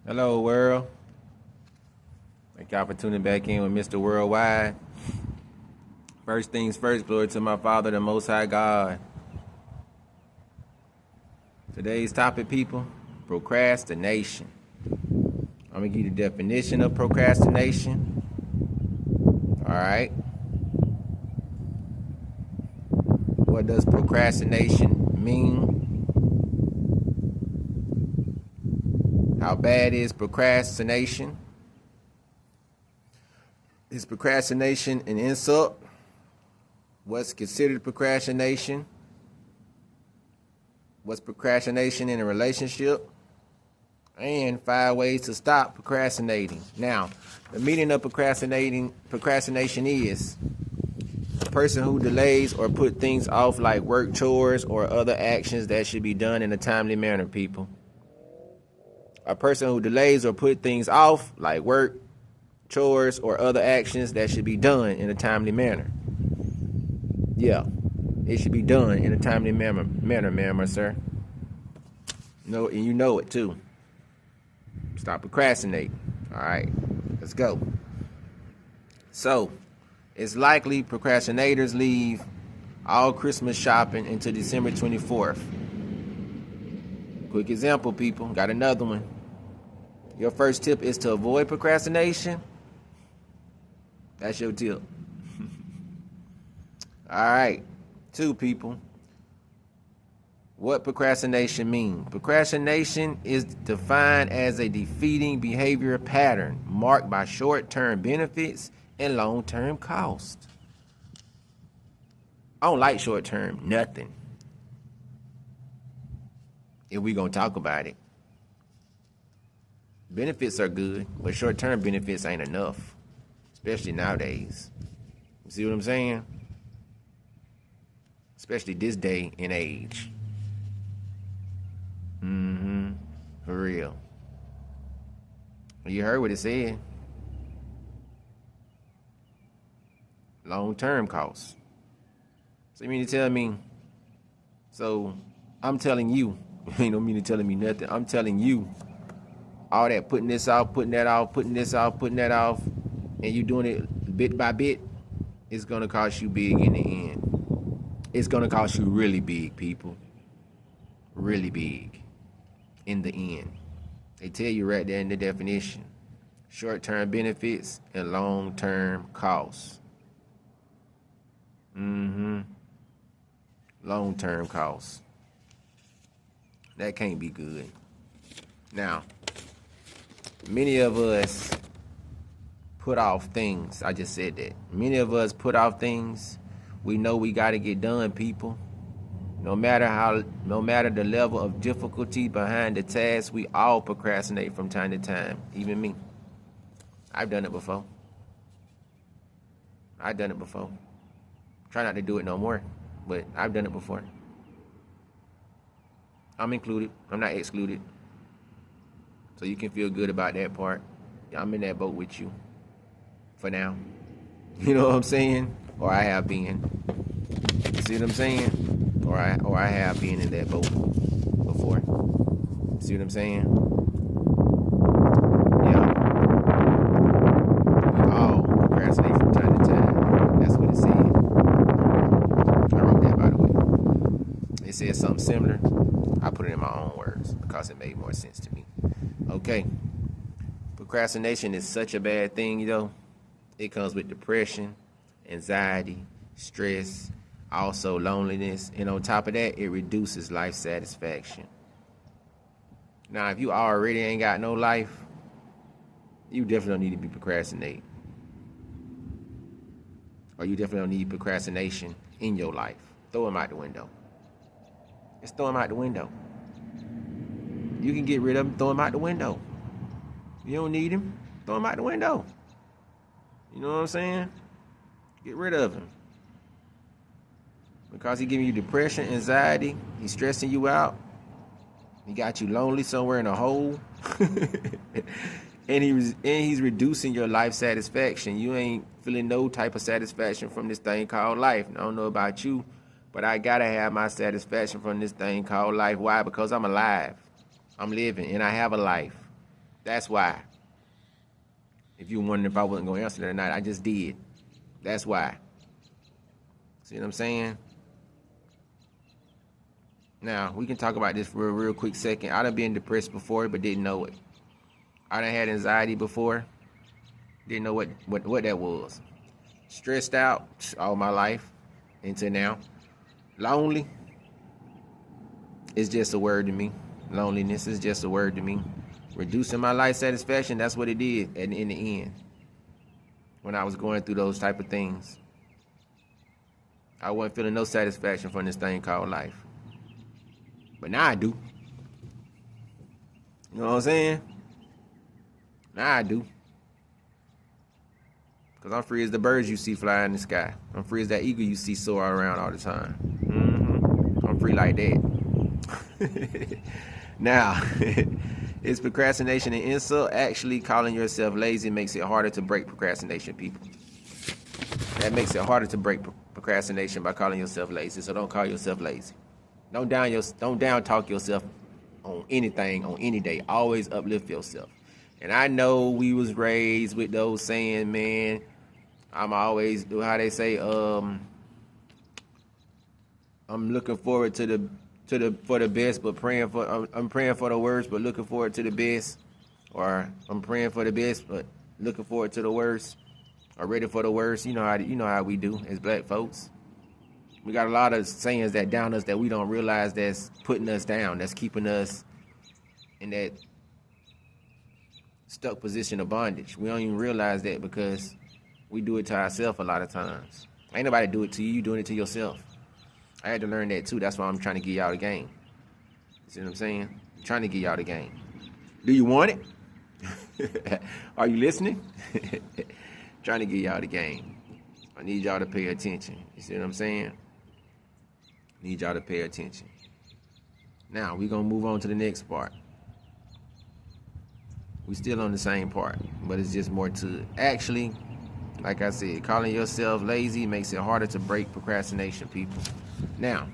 Hello, world. Thank y'all for tuning back in with Mr. Worldwide. First things first, glory to my Father, the Most High God. Today's topic, people, procrastination. I'm going to give you the definition of procrastination. All right. What does procrastination mean? How bad is procrastination? Is procrastination an insult? What's considered procrastination? What's procrastination in a relationship? And 5 ways to stop procrastinating. Now, the meaning of procrastination is a person who delays or put things off like work, chores, or other actions that should be done in a timely manner, people. A person who delays or put things off like work, chores, or other actions that should be done in a timely manner. Yeah, it should be done in a timely manner, ma'am or sir. No, and you know it too. Stop procrastinating. All right, let's go. So, it's likely procrastinators leave all Christmas shopping until December 24th. Quick example, people. Got another one. Your first tip is to avoid procrastination. That's your tip. All right. 2, people. What procrastination means? Procrastination is defined as a defeating behavior pattern marked by short-term benefits and long-term cost. I don't like short-term nothing. If we gonna talk about it. Benefits are good, but short-term benefits ain't enough. Especially nowadays. You see what I'm saying? Especially this day and age. For real. You heard what it said. Long-term costs. So you mean to tell me, so I'm telling you, you don't mean to telling me nothing. I'm telling you, all that putting this off, putting that off, putting this off, putting that off, and you doing it bit by bit, it's going to cost you big in the end. It's going to cost you really big, people. Really big in the end. They tell you right there in the definition. Short-term benefits and long-term costs. Long-term costs. That can't be good. Now, many of us put off things. I just said that. Many of us put off things we know we got to get done, people. No matter the level of difficulty behind the task, we all procrastinate from time to time. Even me. I've done it before. Try not to do it no more, but I've done it before. I'm included. I'm not excluded. So you can feel good about that part. I'm in that boat with you. For now. You know what I'm saying? Or I have been. You see what I'm saying? Or I have been in that boat before. See what I'm saying? Yeah. We all procrastinate from time to time. That's what it said. I wrote that, by the way. It said something similar. I put it in my own words because it made more sense to me. Okay. Procrastination is such a bad thing, though. It comes with depression, anxiety, stress, also loneliness, and on top of that, it reduces life satisfaction. Now, if you already ain't got no life, you definitely don't need to be procrastinating. Or you definitely don't need procrastination in your life. Throw them out the window. Just throw them out the window. You can get rid of them, throw them out the window. You don't need them, throw them out the window. You know what I'm saying? Get rid of him. Because he giving you depression, anxiety, he's stressing you out. He got you lonely somewhere in a hole. and he's reducing your life satisfaction. You ain't feeling no type of satisfaction from this thing called life. I don't know about you, but I gotta have my satisfaction from this thing called life. Why? Because I'm alive. I'm living and I have a life. That's why. If you were wondering if I wasn't going to answer that or not, I just did. That's why. See what I'm saying? Now, we can talk about this for a real quick second. I done been depressed before, but didn't know it. I done had anxiety before. Didn't know what that was. Stressed out all my life until now. Lonely is just a word to me. Loneliness is just a word to me. Reducing my life satisfaction, that's what it did in the end. When I was going through those type of things. I wasn't feeling no satisfaction from this thing called life. But now I do. You know what I'm saying? Now I do. Because I'm free as the birds you see fly in the sky. I'm free as that eagle you see soar around all the time. I'm free like that. Now, is procrastination an insult? Actually, calling yourself lazy makes it harder to break procrastination, people. That makes it harder to break procrastination by calling yourself lazy. So don't call yourself lazy. Don't down talk yourself on anything, on any day. Always uplift yourself. And I know we was raised with those saying, man, I'm always, how they say, I'm looking forward for the best, but I'm praying for the worst, but looking forward to the best. Or I'm praying for the best, but looking forward to the worst. Or ready for the worst. You know how we do as black folks. We got a lot of sayings that down us that we don't realize that's putting us down, that's keeping us in that stuck position of bondage. We don't even realize that because we do it to ourselves a lot of times. Ain't nobody do it to you, you doing it to yourself. I had to learn that too. That's why I'm trying to give y'all the game. You see what I'm saying? I'm trying to give y'all the game. Do you want it? Are you listening? Trying to give y'all the game. I need y'all to pay attention. You see what I'm saying? Need y'all to pay attention. Now, we're going to move on to the next part. We still on the same part, but it's just more to it. Actually, like I said, calling yourself lazy makes it harder to break procrastination, people. Now,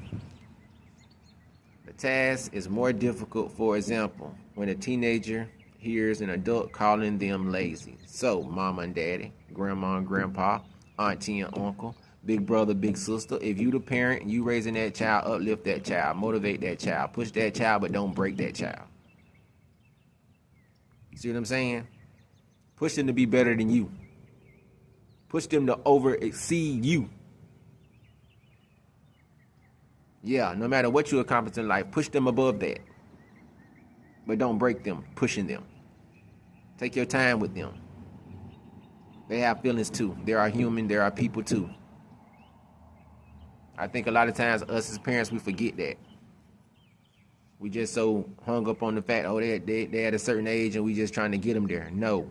the task is more difficult, for example, when a teenager hears an adult calling them lazy. So, mama and daddy, grandma and grandpa, auntie and uncle, big brother, big sister. If you the parent, you raising that child, uplift that child, motivate that child, push that child, but don't break that child. You see what I'm saying? Push them to be better than you. Push them to exceed you. Yeah, no matter what you accomplish in life, push them above that. But don't break them, pushing them. Take your time with them. They have feelings too. They are human, they are people too. I think a lot of times us as parents, we forget that. We just so hung up on the fact, oh, they at a certain age and we just trying to get them there. No,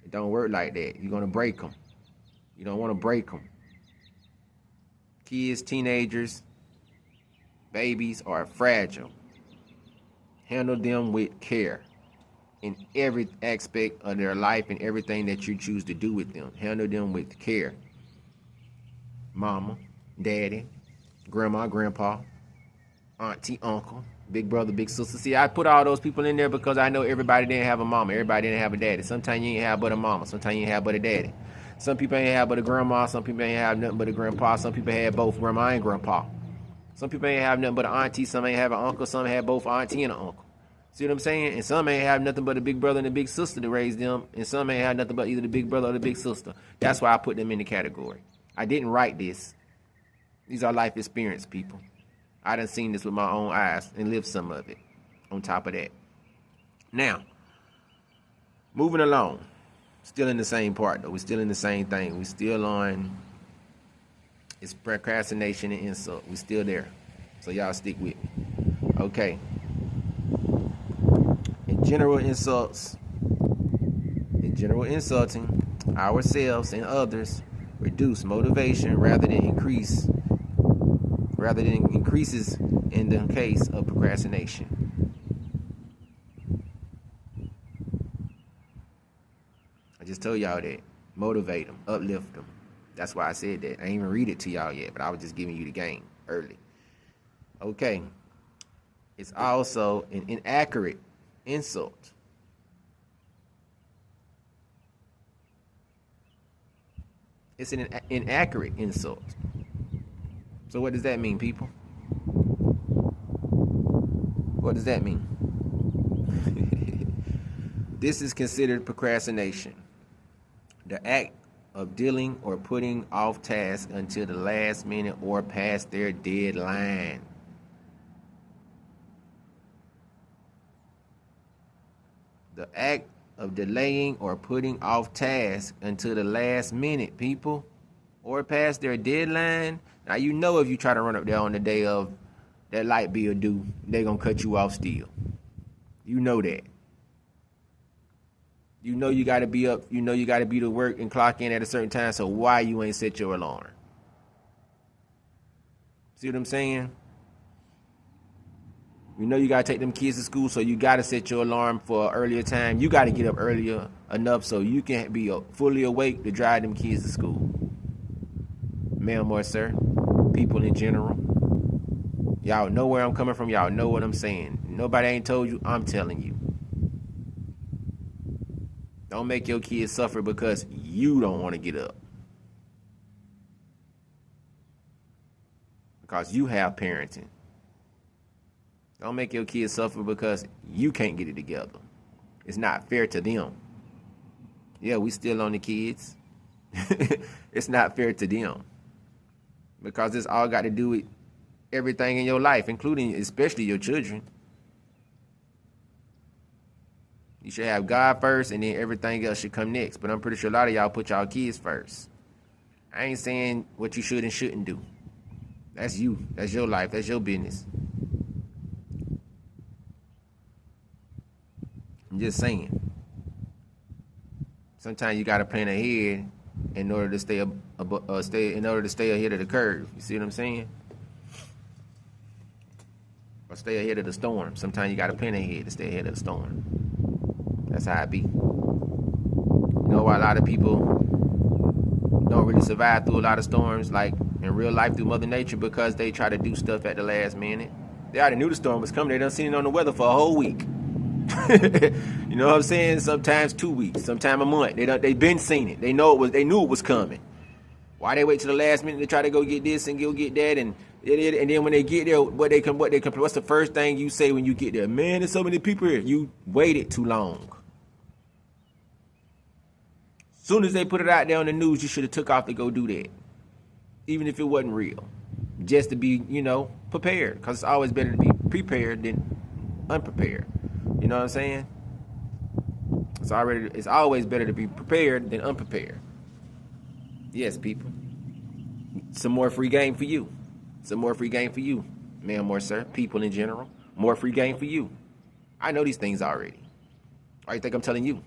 it don't work like that. You're going to break them. You don't want to break them. Kids, teenagers, babies are fragile. Handle them with care in every aspect of their life and everything that you choose to do with them. Handle them with care. Mama, daddy, grandma, grandpa, auntie, uncle, big brother, big sister. See, I put all those people in there because I know everybody didn't have a mama. Everybody didn't have a daddy. Sometimes you ain't have but a mama. Sometimes you ain't have but a daddy. Some people ain't have but a grandma. Some people ain't have nothing but a grandpa. Some people had both grandma and grandpa. Some people ain't have nothing but an auntie. Some ain't have an uncle. Some had both auntie and an uncle. See what I'm saying? And some ain't have nothing but a big brother and a big sister to raise them. And some ain't have nothing but either the big brother or the big sister. That's why I put them in the category. I didn't write this. These are life experience, people. I done seen this with my own eyes and lived some of it on top of that. Now, moving along. Still in the same part, though. We're still in the same thing. We're still on, it's procrastination and insult. We're still there. So y'all stick with me. Okay. In general insulting ourselves and others reduce motivation rather than increases in the case of procrastination. I just told y'all that. Motivate them, uplift them. That's why I said that. I ain't even read it to y'all yet, but I was just giving you the game early. Okay. It's also an inaccurate insult. It's an inaccurate insult. So what does that mean, people? What does that mean? This is considered procrastination. The act of dealing or putting off tasks until the last minute or past their deadline. The act of delaying or putting off tasks until the last minute, people, or past their deadline. Now, you know if you try to run up there on the day of that light bill due, they're going to cut you off still. You know that. You know you got to be up. You know you got to be to work and clock in at a certain time, so why you ain't set your alarm? See what I'm saying? You know you got to take them kids to school, so you got to set your alarm for an earlier time. You got to get up earlier enough so you can be fully awake to drive them kids to school. Ma'am or sir, people in general. Y'all know where I'm coming from. Y'all know what I'm saying. Nobody ain't told you. I'm telling you. Don't make your kids suffer because you don't want to get up. Because you have parenting. Don't make your kids suffer because you can't get it together. It's not fair to them. Yeah, we still on the kids. It's not fair to them. Because it's all got to do with everything in your life, including especially your children. You should have God first and then everything else should come next. But I'm pretty sure a lot of y'all put y'all kids first. I ain't saying what you should and shouldn't do. That's you. That's your life. That's your business. I'm just saying. Sometimes you gotta plan ahead in order to stay ahead of the curve. You see what I'm saying? Or stay ahead of the storm. Sometimes you gotta plan ahead to stay ahead of the storm. That's how it be. You know why a lot of people don't really survive through a lot of storms, like in real life through Mother Nature? Because they try to do stuff at the last minute. They already knew the storm was coming. They done seen it on the weather for a whole week. You know what I'm saying? Sometimes 2 weeks, sometimes a month. They been seen it. They knew it was coming. Why they wait till the last minute to try to go get this and go get that? And then when they get there, what's the first thing you say when you get there? Man, there's so many people here. You waited too long. Soon as they put it out there on the news, you should have took off to go do that. Even if it wasn't real. Just to be, prepared. Because it's always better to be prepared than unprepared. You know what I'm saying? It's always better to be prepared than unprepared. Yes, people. Some more free game for you. Some more free game for you, ma'am or sir. People in general. More free game for you. I know these things already. Why you think I'm telling you?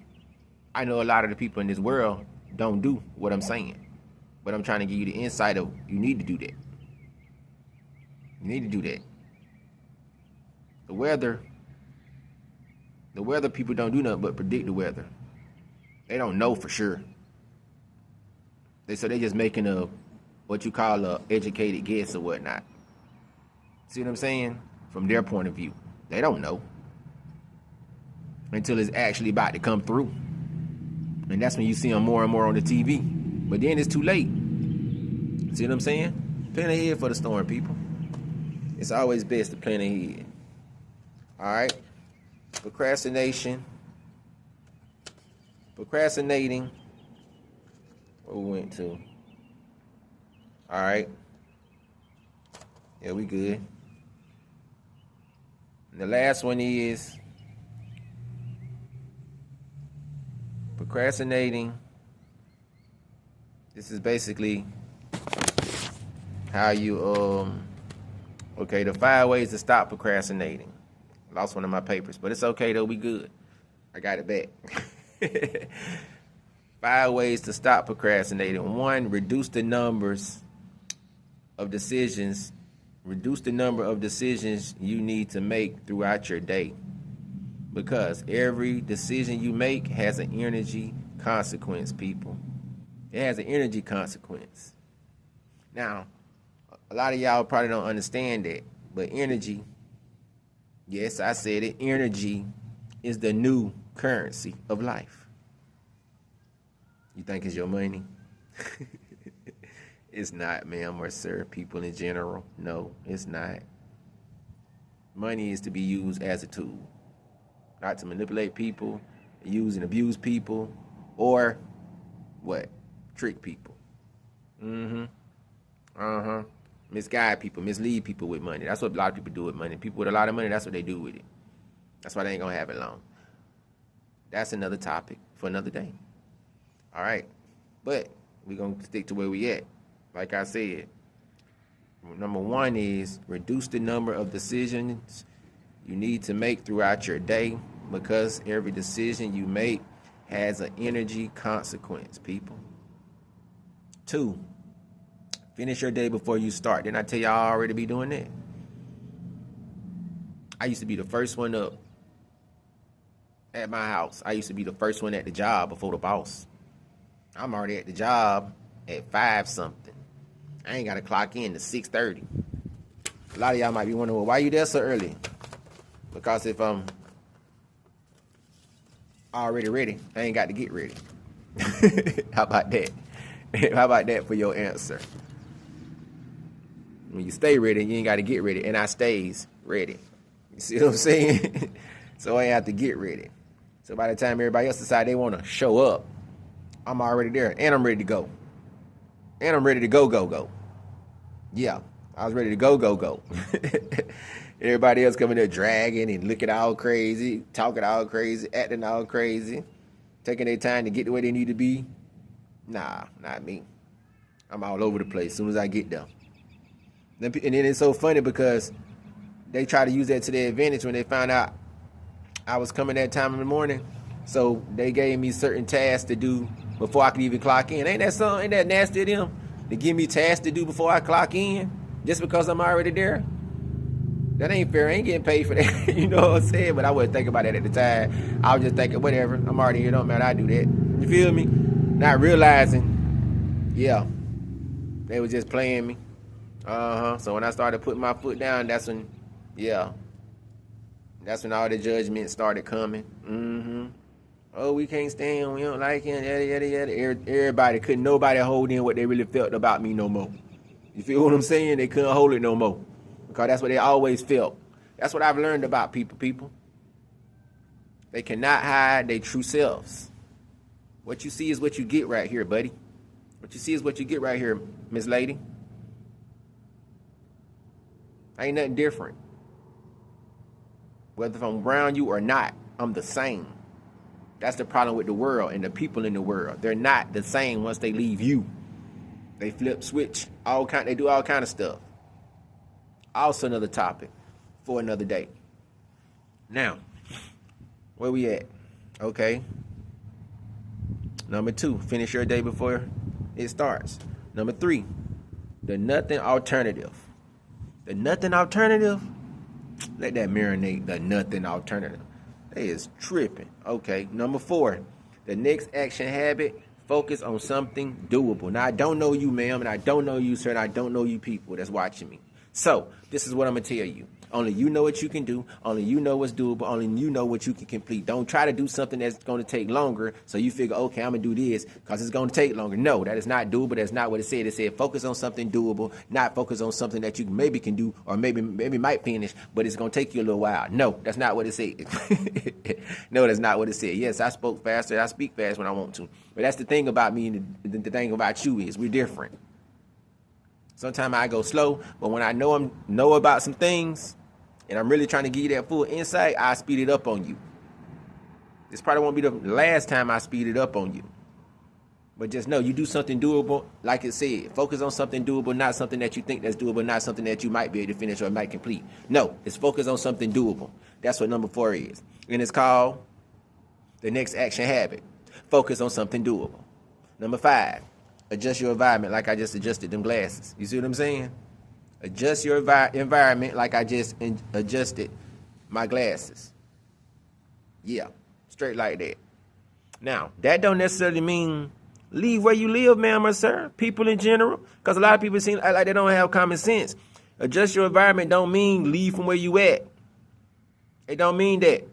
I know a lot of the people in this world don't do what I'm saying. But I'm trying to give you the insight of you need to do that. You need to do that. The weather people don't do nothing but predict the weather. They don't know for sure. So they're just making what you call a educated guess or whatnot. See what I'm saying? From their point of view. They don't know. Until it's actually about to come through. And that's when you see them more and more on the TV. But then it's too late. See what I'm saying? Plan ahead for the storm, people. It's always best to plan ahead. Alright? Procrastination. Procrastinating. Where we went to? Alright. Yeah, we good. And the last one is procrastinating. This is basically how you the 5 ways to stop procrastinating. Lost one of my papers, but it's okay though, we good. I got it back. 5 ways to stop procrastinating. 1, reduce the number of decisions you need to make throughout your day. Because every decision you make has an energy consequence, people. It has an energy consequence. Now, a lot of y'all probably don't understand that, but energy, yes, I said it, energy is the new currency of life. You think it's your money? It's not, ma'am or sir. People in general, no, it's not. Money is to be used as a tool, not to manipulate people, use and abuse people, or what? Trick people. Misguide people, mislead people with money. That's what a lot of people do with money. People with a lot of money, that's what they do with it. That's why they ain't gonna have it long. That's another topic for another day. All right. But we're gonna stick to where we at. Like I said, number one is reduce the number of decisions you need to make throughout your day, because every decision you make has an energy consequence, people. 2, finish your day before you start. Didn't I tell y'all I already be doing that? I used to be the first one up at my house. I used to be the first one at the job before the boss. I'm already at the job at 5 something. I ain't got to clock in to 6:30. A lot of y'all might be wondering, well, why you there so early? Because if I'm already ready, I ain't got to get ready. How about that? How about that for your answer? When you stay ready, you ain't got to get ready. And I stays ready. You see what I'm saying? So I ain't have to get ready. So by the time everybody else decide they want to show up, I'm already there. And I'm ready to go. And I'm ready to go. Yeah, I was ready to go. Everybody else coming there dragging and looking all crazy, talking all crazy, acting all crazy, taking their time to get to where they need to be. Nah, not me. I'm all over the place as soon as I get there. And then it's so funny because they try to use that to their advantage when they found out I was coming that time in the morning. So they gave me certain tasks to do before I could even clock in. Ain't that nasty of them to give me tasks to do before I clock in just because I'm already there? That ain't fair. I ain't getting paid for that. You know what I'm saying? But I wasn't thinking about that at the time. I was just thinking, whatever. I'm already here. Don't matter. I do that. You feel me? Not realizing, yeah, they was just playing me. So when I started putting my foot down, that's when all the judgment started coming. Oh, we can't stand, we don't like him, yada. Everybody couldn't, nobody hold in what they really felt about me no more. You feel what I'm saying? They couldn't hold it no more. Because that's what they always felt. That's what I've learned about people. They cannot hide their true selves. What you see is what you get right here, buddy. What you see is what you get right here, Miss Lady. Ain't nothing different. Whether if I'm around you or not, I'm the same. That's the problem with the world and the people in the world. They're not the same once they leave you. They flip, switch, they do all kind of stuff. Also another topic for another day. Now, where we at? Okay. Number 2, finish your day before it starts. Number 3, the nothing alternative. The nothing alternative? Let that marinate, the nothing alternative. They is tripping. Okay. Number 4, the next action habit, focus on something doable. Now, I don't know you, ma'am, and I don't know you, sir, and I don't know you people that's watching me. So, this is what I'm going to tell you. Only you know what you can do. Only you know what's doable. Only you know what you can complete. Don't try to do something that's going to take longer so you figure, okay, I'm going to do this because it's going to take longer. No, that is not doable. That's not what it said. It said focus on something doable, not focus on something that you maybe can do or maybe might finish, but it's going to take you a little while. No, that's not what it said. No, that's not what it said. Yes, I spoke faster. I speak fast when I want to. But that's the thing about me and the thing about you is we're different. Sometimes I go slow, but when I know about some things and I'm really trying to give you that full insight, I speed it up on you. This probably won't be the last time I speed it up on you. But just know you do something doable, like it said. Focus on something doable, not something that you think that's doable, not something that you might be able to finish or might complete. No, it's focus on something doable. That's what number 4 is. And it's called the next action habit. Focus on something doable. Number 5. Adjust your environment like I just adjusted them glasses. You see what I'm saying? Adjust your environment like I just adjusted my glasses. Yeah, straight like that. Now, that don't necessarily mean leave where you live, ma'am or sir. People in general, because a lot of people seem like they don't have common sense. Adjust your environment don't mean leave from where you at. It don't mean that.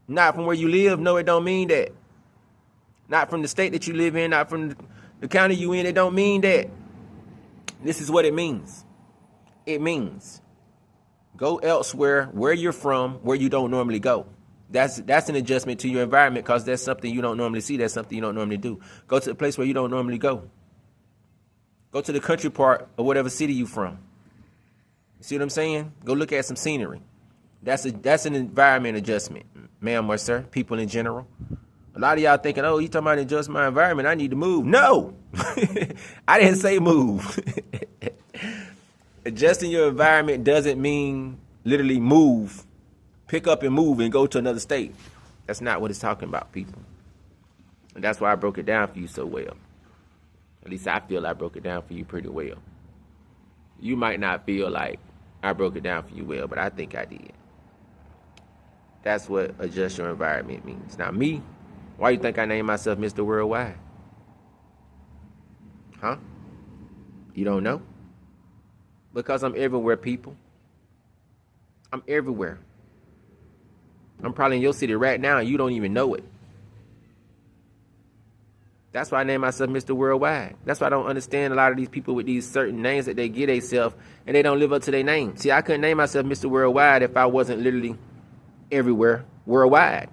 Not from where you live. No, it don't mean that. Not from the state that you live in. Not from the county you in. It don't mean that. This is what it means. It means go elsewhere, where you're from, where you don't normally go. That's an adjustment to your environment, because that's something you don't normally see. That's something you don't normally do. Go to a place where you don't normally go. Go to the country part of whatever city you're from. You see what I'm saying? Go look at some scenery. That's an environment adjustment, ma'am or sir, people in general. A lot of y'all thinking, oh, you talking about adjust my environment, I need to move. No, I didn't say move. Adjusting your environment doesn't mean literally move, pick up and move and go to another state. That's not what it's talking about, people. And that's why I broke it down for you so well. At least I feel I broke it down for you pretty well. You might not feel like I broke it down for you well, but I think I did. That's what adjust your environment means. Now me, why you think I named myself Mr. Worldwide? Huh? You don't know? Because I'm everywhere, people. I'm everywhere. I'm probably in your city right now and you don't even know it. That's why I named myself Mr. Worldwide. That's why I don't understand a lot of these people with these certain names that they give themselves and they don't live up to their name. See, I couldn't name myself Mr. Worldwide if I wasn't literally everywhere worldwide.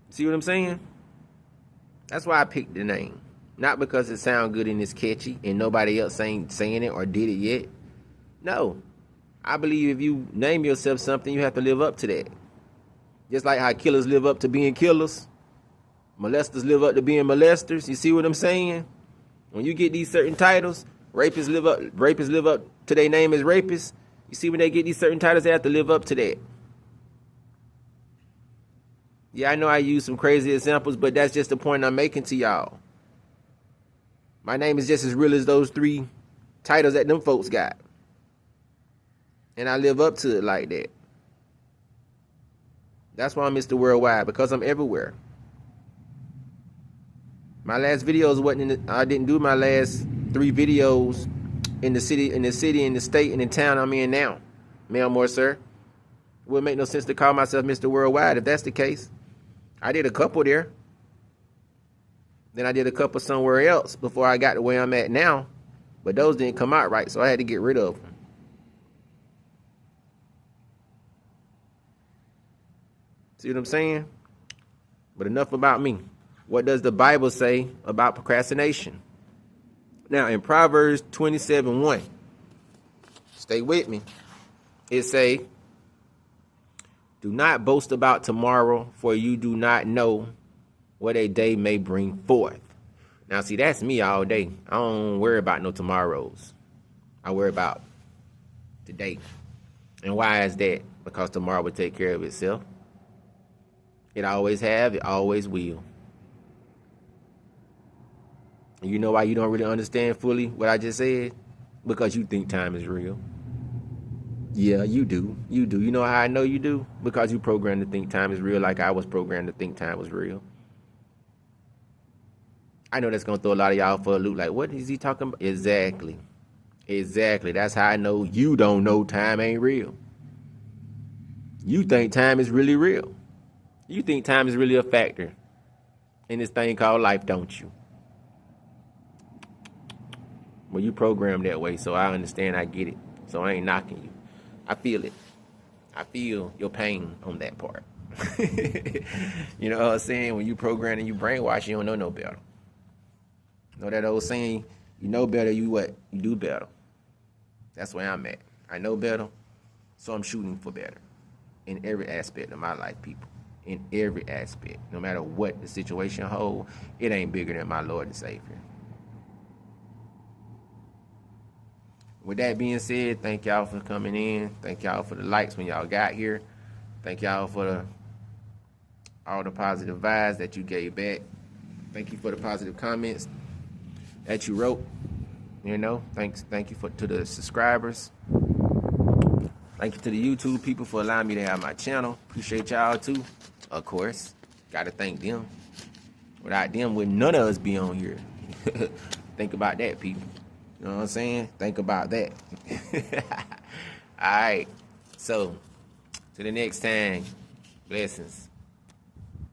See what I'm saying? That's why I picked the name. Not because it sounds good and it's catchy and nobody else ain't saying it or did it yet. No. I believe if you name yourself something, you have to live up to that. Just like how killers live up to being killers. Molesters live up to being molesters. You see what I'm saying? When you get these certain titles, rapists live up to their name as rapists. You see when they get these certain titles, they have to live up to that. Yeah, I know I use some crazy examples, but that's just the point I'm making to y'all. My name is just as real as those 3 titles that them folks got. And I live up to it like that. That's why I'm Mr. Worldwide, because I'm everywhere. My last videos I didn't do my last 3 videos in the city, in the state, and the town I'm in now. Ma'am or sir. It wouldn't make no sense to call myself Mr. Worldwide if that's the case. I did a couple there. Then I did a couple somewhere else before I got to where I'm at now. But those didn't come out right, so I had to get rid of them. See what I'm saying? But enough about me. What does the Bible say about procrastination? Now, in Proverbs 27:1, stay with me. It say, do not boast about tomorrow, for you do not know what a day may bring forth. Now, see, that's me all day. I don't worry about no tomorrows. I worry about today. And why is that? Because tomorrow will take care of itself. It always have, it always will. You know why you don't really understand fully what I just said? Because you think time is real. Yeah, you do. You do. You know how I know you do? Because you programmed to think time is real like I was programmed to think time was real. I know that's going to throw a lot of y'all for a loop. Like, what is he talking about? Exactly. Exactly. That's how I know you don't know time ain't real. You think time is really real. You think time is really a factor in this thing called life, don't you? Well, you programmed that way, so I understand, I get it. So I ain't knocking you. I feel it. I feel your pain on that part. You know what I'm saying? When you program and you brainwash, you don't know no better. You know that old saying, you know better, you what? You do better. That's where I'm at. I know better, so I'm shooting for better. In every aspect of my life, people. In every aspect. No matter what the situation holds, it ain't bigger than my Lord and Savior. With that being said, thank y'all for coming in. Thank y'all for the likes when y'all got here. Thank y'all for all the positive vibes that you gave back. Thank you for the positive comments that you wrote. You know, thank you to the subscribers. Thank you to the YouTube people for allowing me to have my channel. Appreciate y'all too. Of course, gotta thank them. Without them, would none of us be on here. Think about that, people. You know what I'm saying? Think about that. All right. So, to the next time, blessings.